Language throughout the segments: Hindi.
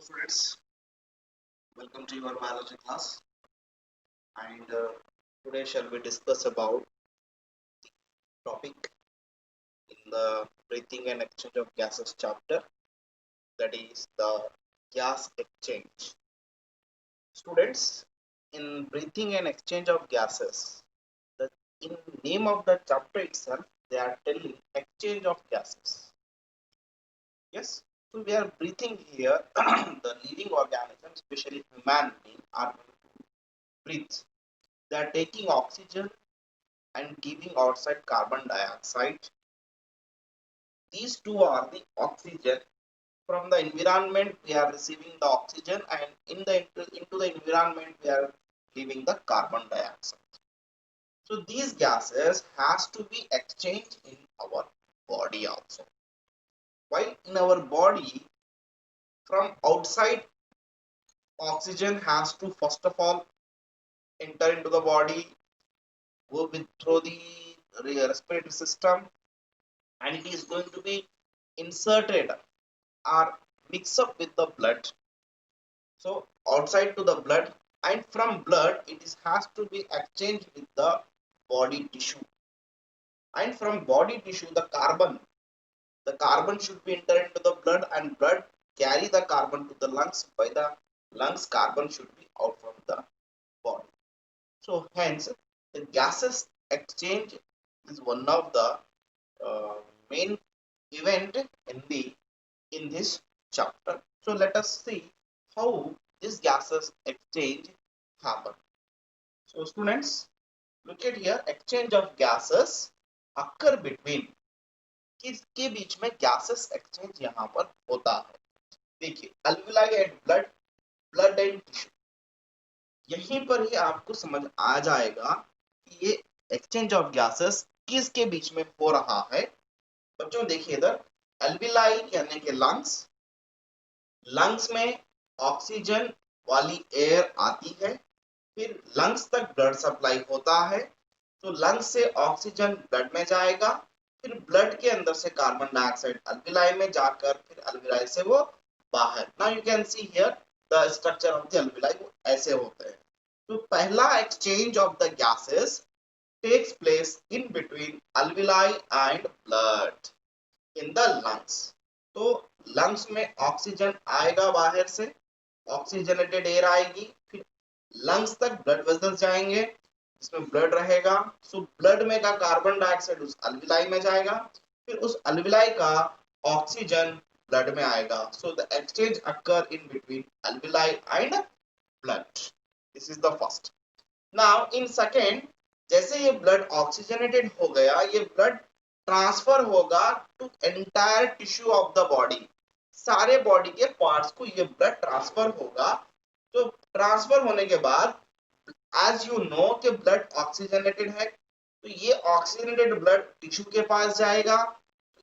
Students, welcome to your biology class. And today shall we discuss about topic in the breathing and exchange of gases chapter, that is the gas exchange. Students, in breathing and exchange of gases, the in name of the chapter itself, they are telling exchange of gases. Yes, so we are breathing here. The living organisms, especially human being, are breathe. They are taking oxygen and giving outside carbon dioxide. These two are the oxygen. From the environment we are receiving the oxygen, and into the environment we are giving the carbon dioxide. So these gases has to be exchanged in our body also. While in our body, from outside, oxygen has to first of all enter into the body, go with through the respiratory system, and it is going to be inserted or mix up with the blood. So outside to the blood, and from blood it is has to be exchanged with the body tissue, and from body tissue the carbon should be enter into the blood, and blood carry the carbon to the lungs. By the lungs, carbon should be out from the body. So hence the gases exchange is one of the uh, main event in this chapter. So let us see how these gases exchange happen. So students, look at here, exchange of gases occur between, किसके बीच में gases exchange यहाँ पर होता है. देखिए alveoli and blood and tissue, यहीं पर ही आपको समझ आ जाएगा कि ये exchange of gases किसके बीच में हो रहा है. बच्चों देखिए इधर, alveoli यानी कि लंग्स में ऑक्सीजन वाली एयर आती है, फिर लंग्स तक ब्लड सप्लाई होता है, तो लंग्स से ऑक्सीजन ब्लड में जाएगा, फिर ब्लड के अंदर से कार्बन डाइऑक्साइड अल्विलाई में जाकर फिर अल्विलाई से वो बाहर. Now you can see here the structure of the alveoli, वो ऐसे होते हैं. तो पहला exchange of the gases takes place in between alveoli and blood in the lungs. तो लंग्स में ऑक्सीजन आएगा बाहर से, ऑक्सीजनेटेड एयर आएगी, फिर लंग्स तक ब्लड वेसल्स जाएंगे जिसमें ब्लड रहेगा. सो ब्लड में का कार्बन डाइऑक्साइड उस अल्विलाई में जाएगा, फिर उस अल्विलाई का ऑक्सीजन ब्लड में आएगा. So the exchange occur in between alveoli and blood. This is the first. Now in second, जैसे ये ब्लड ऑक्सीजनेटेड हो गया, ये ब्लड ट्रांसफर होगा to entire tissue of the body. सारे बॉडी के पार्ट्स को ये ब्लड ट्रांसफर होगा. तो ट्रांसफर होने के बाद, एज यू नो कि ब्लड ऑक्सीजनेटेड है, तो ये ऑक्सीजनेटेड ब्लड टिश्यू के पास जाएगा.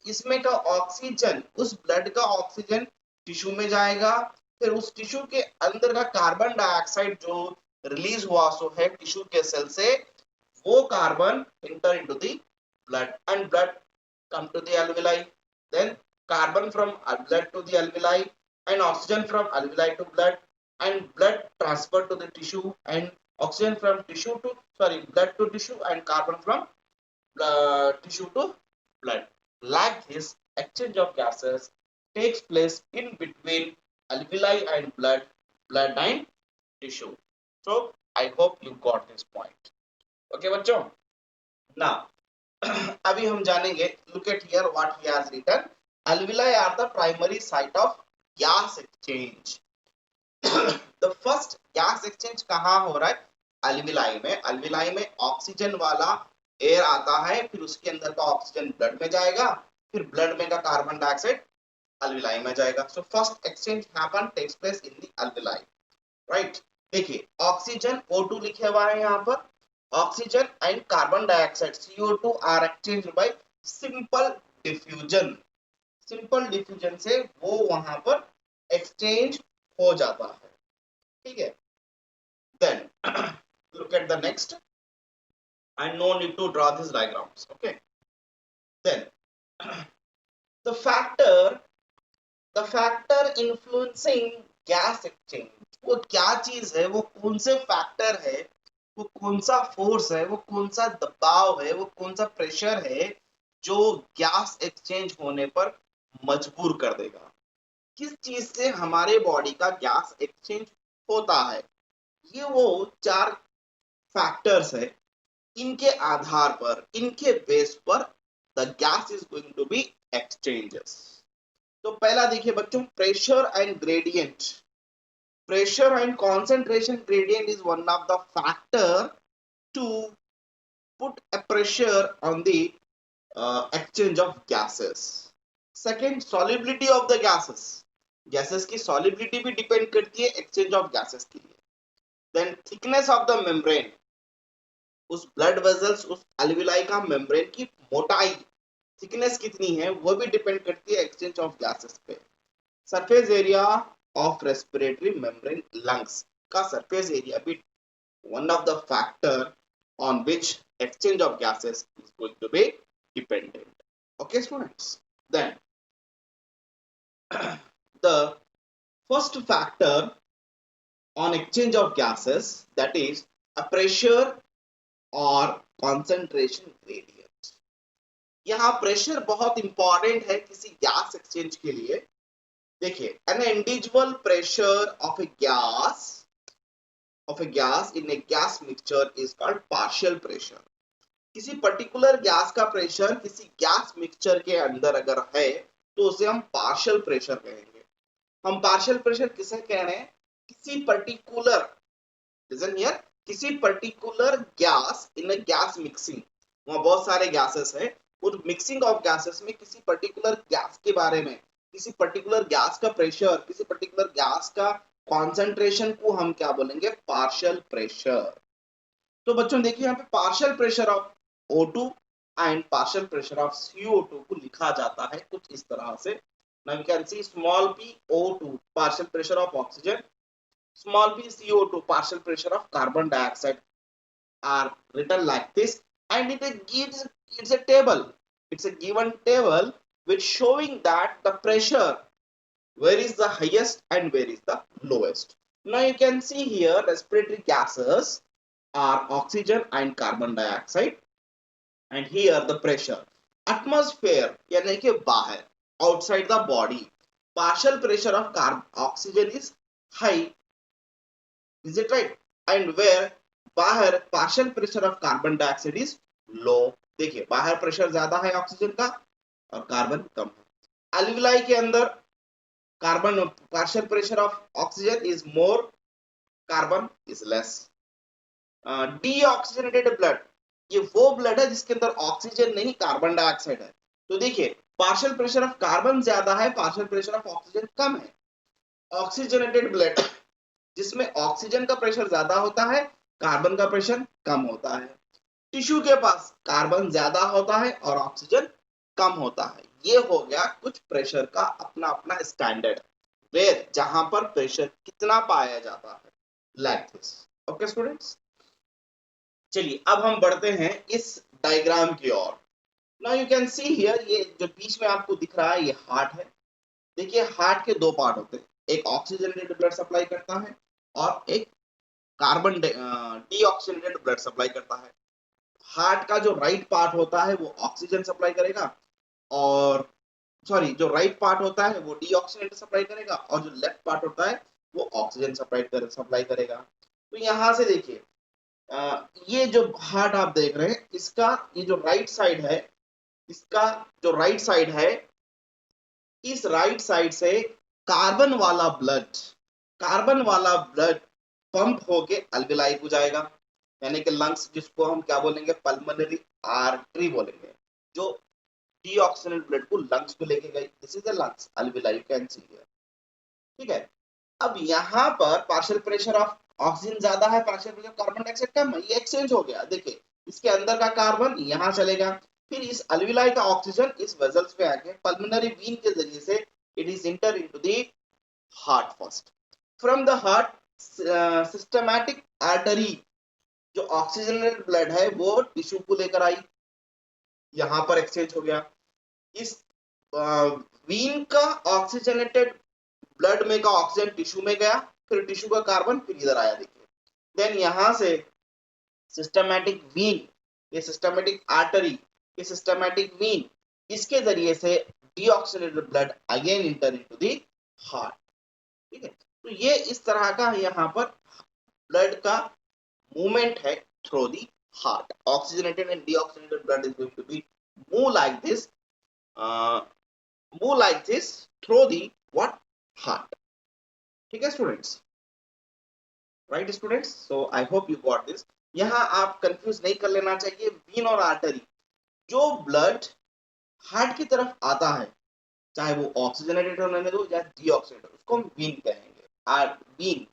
इसमें का ऑक्सीजन, उस ब्लड का ऑक्सीजन टिश्यू में जाएगा, फिर उस टिश्यू के अंदर का कार्बन डाइऑक्साइड जो रिलीज हुआ सो है टिश्यू के सेल से, वो carbon enter into the blood and blood come to the alveoli. Then carbon from blood to the alveoli and oxygen from alveoli to blood, and blood transfer to the tissue, and oxygen from tissue to blood to tissue, and carbon from tissue to blood. Like this, exchange of gases takes place in between alveoli and blood and tissue. So I hope you got this point. Okay बच्चों, now अभी हम जानेंगे, look at here what he has written. Alveoli are the primary site of gas exchange. The first gas exchange कहाँ हो रहा है? alveoli में. alveoli में ऑक्सीजन वाला एयर आता है, फिर उसके अंदर का ऑक्सीजन ब्लड में जाएगा, फिर ब्लड में का कार्बन डाइऑक्साइड alveoli में जाएगा. So first exchange happen takes place in the alveoli, right? देखिए ऑक्सीजन O2 लिखे हुआ है यहाँ पर. Oxygen and carbon dioxide CO2 are exchanged by simple diffusion. Simple diffusion से वो वहां पर exchange हो जाता है. ठीक है. Then look at the next. I no need to draw these diagrams. Okay. Then the factor influencing gas exchange वो क्या चीज है, वो कौन से फैक्टर है, वो कौन सा फोर्स है, वो कौन सा दबाव है, वो कौन सा प्रेशर है जो गैस एक्सचेंज होने पर मजबूर कर देगा। किस चीज से हमारे बॉडी का गैस एक्सचेंज होता है, ये वो चार फैक्टर्स है। इनके आधार पर, इनके बेस पर the gas is going to be exchanges. तो पहला देखिए बच्चों, pressure and gradient. Pressure and concentration gradient is one of the factor to put a pressure on the exchange of gases. Second, solubility of the gases. Gases की solubility भी depend करती है exchange of gases के लिए. Then thickness of the membrane. उस blood vessels, उस alveoli का membrane की मोटाई, thickness कितनी है, वो भी depend करती है exchange of gases पे. Surface area of respiratory membrane, lungs का surface area भी one of the factor on which exchange of gases is going to be dependent. Okay, students. Then the first factor on exchange of gases, that is a pressure or concentration gradient. यहाँ प्रेशर बहुत इंपॉर्टेंट है किसी गैस एक्सचेंज के लिए। देखिए, an individual pressure of a gas in a gas mixture is called partial pressure. किसी पर्टिकुलर गैस का प्रेशर किसी गैस मिक्सचर के अंदर अगर है तो उसे हम पार्शियल प्रेशर कहेंगे। हम पार्शियल प्रेशर किसे कह रहे हैं, किसी पर्टिकुलर, लिसन हियर, किसी particular gas in a gas mixing, वहां बहुत सारे गैसेस है, उस मिक्सिंग ऑफ गैसेस में किसी पर्टिकुलर गैस के बारे में, किसी पर्टिकुलर गैस का प्रेशर, किसी पर्टिकुलर गैस का कॉन्सेंट्रेशन को हम क्या बोलेंगे, पार्शियल प्रेशर। तो बच्चों देखिए यहाँ पे partial pressure of O2 and partial pressure of CO2 को लिखा जाता है कुछ इस तरह से। Now you can see small p O2 partial pressure of oxygen, small p CO2 partial pressure of carbon dioxide are written like this, and it's a table, it's a given table which showing that the pressure where is the highest and where is the lowest. Now you can see here respiratory gases are oxygen and carbon dioxide, and here the pressure atmosphere यानी कि बाहर, outside the body, partial pressure of oxygen is high, is it right, and where बाहर partial pressure of carbon dioxide is low। देखिए बाहर प्रेशर ज्यादा है ऑक्सीजन का और कार्बन कम है। alveoli के अंदर carbon partial pressure of oxygen is more, carbon is less। Deoxygenated blood, ये वो ब्लड है जिसके अंदर ऑक्सीजन नहीं कार्बन डाइऑक्साइड है। तो देखिए पार्शियल प्रेशर ऑफ कार्बन ज्यादा है, पार्शियल प्रेशर ऑफ ऑक्सीजन कम है। ऑक्सीजनेटेड ब्लड जिसमें ऑक्सीजन का प्रेशर ज्यादा होता है, कार्बन का प्रेशर कम होता है। टिश्यू के पास कार्बन ज्यादा होता है और ऑक्सीजन कम होता है। ये हो गया कुछ प्रेशर का अपना अपना स्टैंडर्ड, वेयर जहां पर प्रेशर कितना पाया जाता है, लाइक दिस। ओके स्टूडेंट्स, चलिए अब हम बढ़ते हैं इस डायग्राम की ओर। Now you can see here, ये जो बीच में आपको दिख रहा है ये हार्ट है। देखिए हार्ट के दो पार्ट होते हैं, एक ऑक्सीजनेटेड ब्लड सप्लाई करता है और एक कार्बन डीऑक्सीजनेटेड ब्लड सप्लाई करता है। हार्ट का जो राइट पार्ट होता है वो ऑक्सीजन सप्लाई करेगा, और सॉरी जो राइट पार्ट होता है वो डीऑक्सीजनेटेड सप्लाई करेगा, और जो लेफ्ट पार्ट होता है वो ऑक्सीजन सप्लाई करेगा। तो यहाँ से देखिए ये जो हार्ट आप देख रहे हैं, इसका ये जो राइट साइड है, इसका जो राइट साइड है, इस राइट साइड से कार्बन वाला ब्लड पंप होके अल्वेलाई को जाएगा, यानी कि लंग्स, जिसको हम क्या बोलेंगे, पल्मोनरी आर्टरी बोलेंगे, जो डीऑक्सीजनेटेड ब्लड को लंग्स को लेके गई। This is the lungs, alveoli you can see here. ठीक है, अब यहाँ पर पार्शियल प्रेशर ऑफ ऑक्सीजन ज्यादा है, पार्शियल प्रेशर कार्बन डाइऑक्साइड कम है, ये एक्सचेंज हो गया। देखिए इसके अंदर का कार्बन यहाँ चलेगा, फिर इस अल्वेलाई का ऑक्सीजन इस वेसल्स पे आके पल्मोनरी वेन के जरिए से it is inter into the heart first. From the heart systematic artery, जो ऑक्सीजनेटेड ब्लड है वो टिश्यू को लेकर आई, यहाँ पर एक्सचेंज हो गया। इस वीन का ऑक्सीजनेटेड ब्लड में का ऑक्सीजन टिश्यू में गया, फिर टिश्यू का कार्बन फिर इधर आया, देखिए। देन यहां से सिस्टमैटिक वीन, ये सिस्टमैटिक आर्टरी, ये सिस्टमैटिक वीन, इसके जरिए से deoxygenated blood again inter into the heart, ठीक है। तो ये इस तरह का यहाँ पर ब्लड का मूवमेंट है through the heart. Oxygenated and deoxygenated blood is going to be move like this, through the what, heart, ठीक है students, right students. So I hope you got this. यहाँ आप कंफ्यूज नहीं कर लेना चाहिए, वीन और आर्टरी, जो ब्लड हार्ट की तरफ आता है, चाहे वो ऑक्सीजनेटेड होने दो या डीऑक्सीनेटेड, उसको हम वीन कहेंगे। वीन,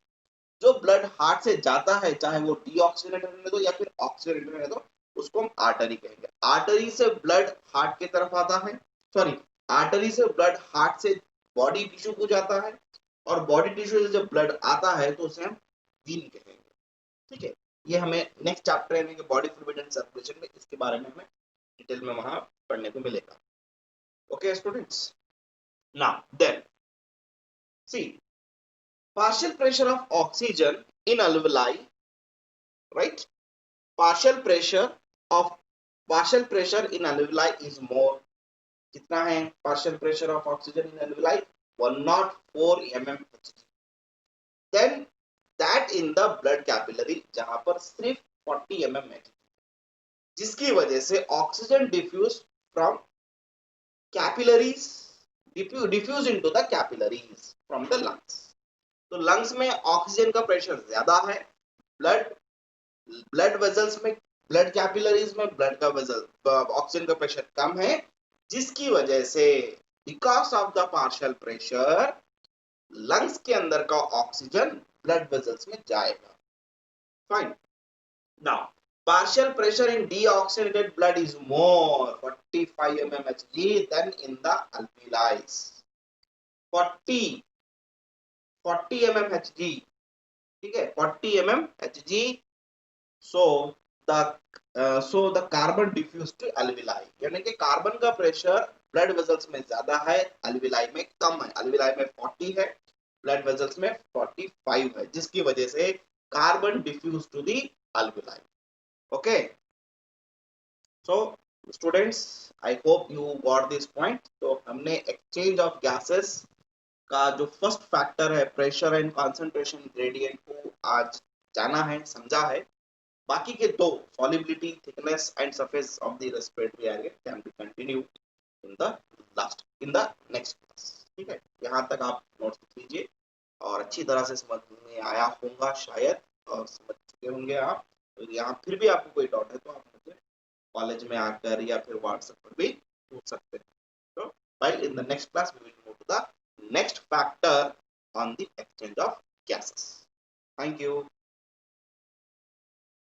जो ब्लड हार्ट से जाता है, चाहे वो डीऑक्सीनेटेड होने दो या फिर ऑक्सीजनेटेड होने दो, उसको हम आर्टरी कहेंगे। आर्टरी से ब्लड हार्ट की तरफ आता है, सॉरी, आर्टरी से ब्लड हार्ट से बॉडी टिश्यू को जाता है, और बॉडी टिश्यू से जब ब्लड आता है तो उसे हम वीन कहेंगे, ठीक है। ये हमें नेक्स्ट चैप्टर यानी कि बॉडी फ्लूइड एंड सर्कुलेशन में इसके बारे में हमें डिटेल में वहां पढ़ने को मिलेगा। Okay students, now then see partial pressure of oxygen in alveoli, right? partial pressure of partial pressure in alveoli is more, कितना है partial pressure of oxygen in alveoli? 104 mmHg, then that in the blood capillary, जहां पर सिर्फ 40 mmHg, जिसकी वजह से oxygen diffuse from capillaries, diffuse into the capillaries from the lungs. तो लंग्स में ऑक्सीजन का प्रेशर ज्यादा है, ब्लड ब्लड वेजल्स में, ब्लड कैपिलरीज में ब्लड का वेजल ऑक्सीजन का प्रेशर कम है, जिसकी वजह से because of the partial pressure lungs के अंदर का ऑक्सीजन ब्लड वेजल्स में जाएगा। Fine, now partial pressure in deoxygenated blood is more 45 mmHg than in the alveoli, 40 mmHg, ठीक है, 40 mmHg। so the carbon diffused to alveoli, यानी कि कार्बन का प्रेशर ब्लड वेजल्स में ज्यादा है, alveoli में कम है। alveoli में 40 है, ब्लड वेजल्स में 45 है, जिसकी वजह से carbon diffuse to the alveoli। okay, so students, I hope you got this point। तो हमने एक्सचेंज ऑफ गैसेस का जो फर्स्ट फैक्टर है प्रेशर एंड कंसंट्रेशन ग्रेडियंट को आज जाना है, समझा है। बाकी के दो, solubility, thickness and surface of the respiratory area, can be continued in the next class, ठीक है। यहाँ तक आप नोट्स लिख लीजिए और अच्छी तरह से समझ में आया होगा शायद, और समझ चुके होंगे आप। तो यहाँ फिर भी आपको कोई डाउट है तो आप मुझे कॉलेज में आकर या फिर व्हाट्सएप पर भी पूछ सकते हैं। तो while in the next class we will move to the next factor on the exchange of gases. Thank you.